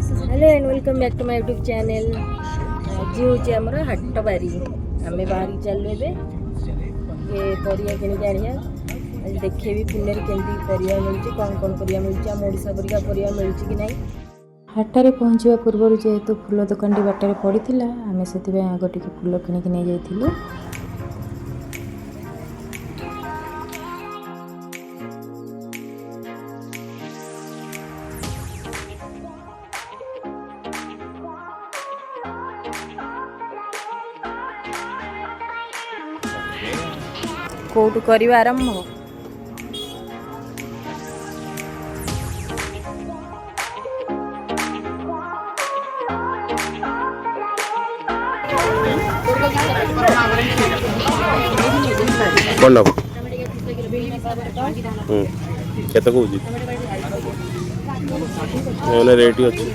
Hello and welcome back to my YouTube channel. आज हूँ आमर हाट बारी आम बाहर चलु ए परिया किणिक आनिया आज देखेबी पुणे केमती परिया मिलूँ कौन कौन परिया मिलूँ आम ओडिशा परिका परिया मिलूँ कि नहीं। हाटरे पहुँचवा पूर्व जेहेतु फूल दुकान बाटर पड़ा आम से आग टे फूल किणिक नहीं जाइलु। कौटू कर आरंभ कौन नब केत कौच रेट अच्छी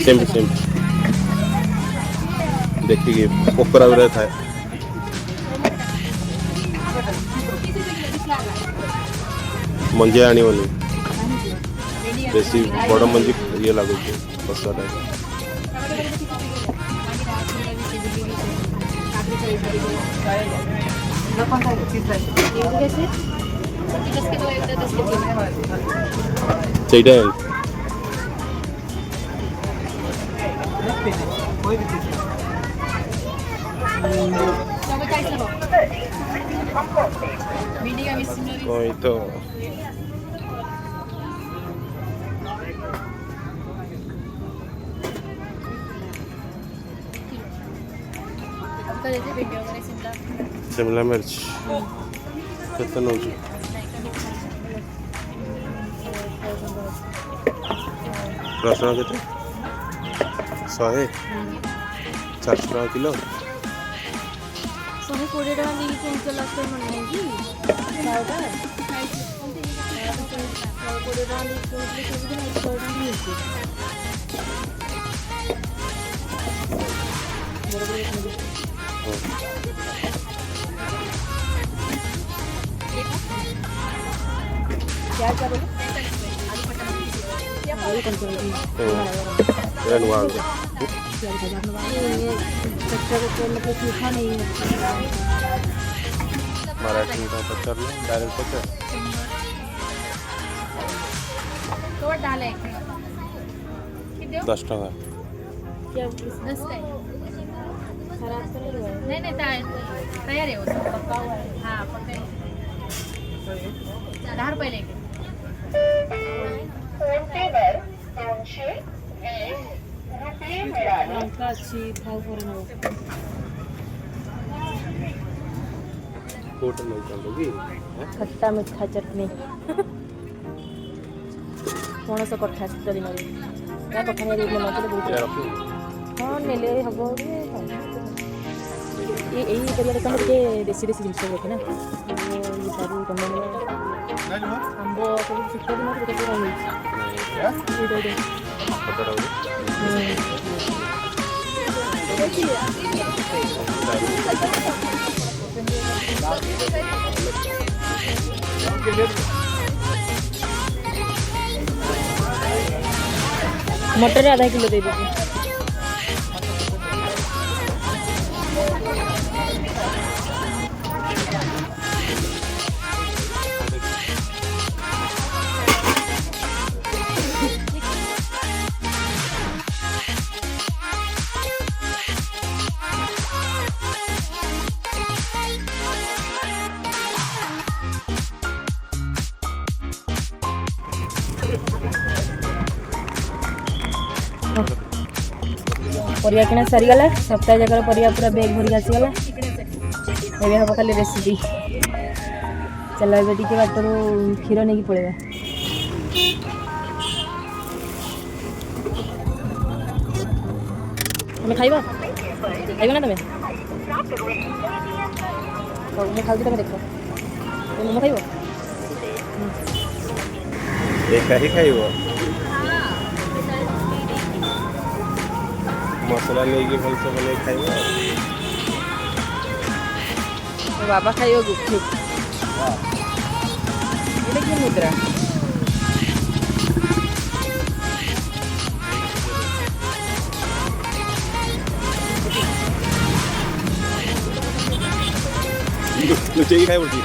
सेम सेम देखिए पोकरा गुरा था मंजी आनी बेसी बड़ मंजी ये लगुच बसटा ସେଇଟା कोई तो शिमला मिर्च कितना नौ रसुण के 100 400 टका किलो 120 टका देगी कुंटल लगता मन नहीं 100 मराठी का पचार लो डायरेक्ट पचार तो डाले 10 टका क्या 10 का खराब तो नहीं हुआ है? नहीं तैयार है वो सब पक्का हुआ है। हाँ पक्का है 10 रुपये लेके लंका अच्छी भाव कर होटल में चल रही खट्टा मीठा चटनी कौन सा कट्ठा शीत दिन क्या कट्ठा नहीं देख मत बहुत हाँ नेले हम यही परिया दुकान टे देसी देसी जिनस देखे ना ये सारू कम आंब सब शीत दिन मटर आधा किलो दे दीजिए। परिया किना सरीगला सप्ताह जगह परिया पूरा बैग भरी आसीगला एबे हम खाली रेसिपी चलो एबे टिके बाटर क्षीर नहीं पड़ेगा तुम्हें खाइबा खाइबा ना तुम्हें तो मैं खाऊ तुम देखो तुम मोमो खाइबो एक ही खाइबो मसला लेके भल से बने खाइबो ମୋ ବାବା ଖାଇବ ଗୁପଚୁପ। ଏଇଟା କି ମୁଦ୍ରା? ଲୁଚେଇକି ଖାଇ ପଡୁଛି।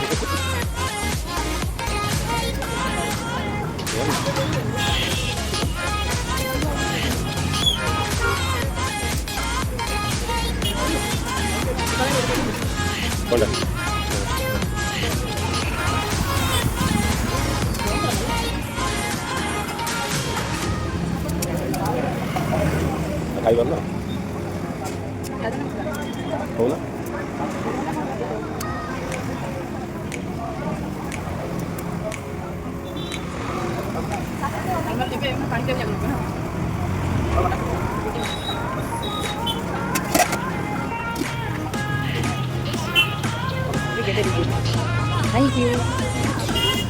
କଣଟା? ଖାଇବାର ନା ହଉ ନା Thank you.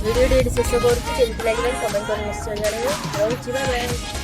वीडियो शेष करुँच केमती लगे कमेंट कर निश्चय जन। रही बाय बाय।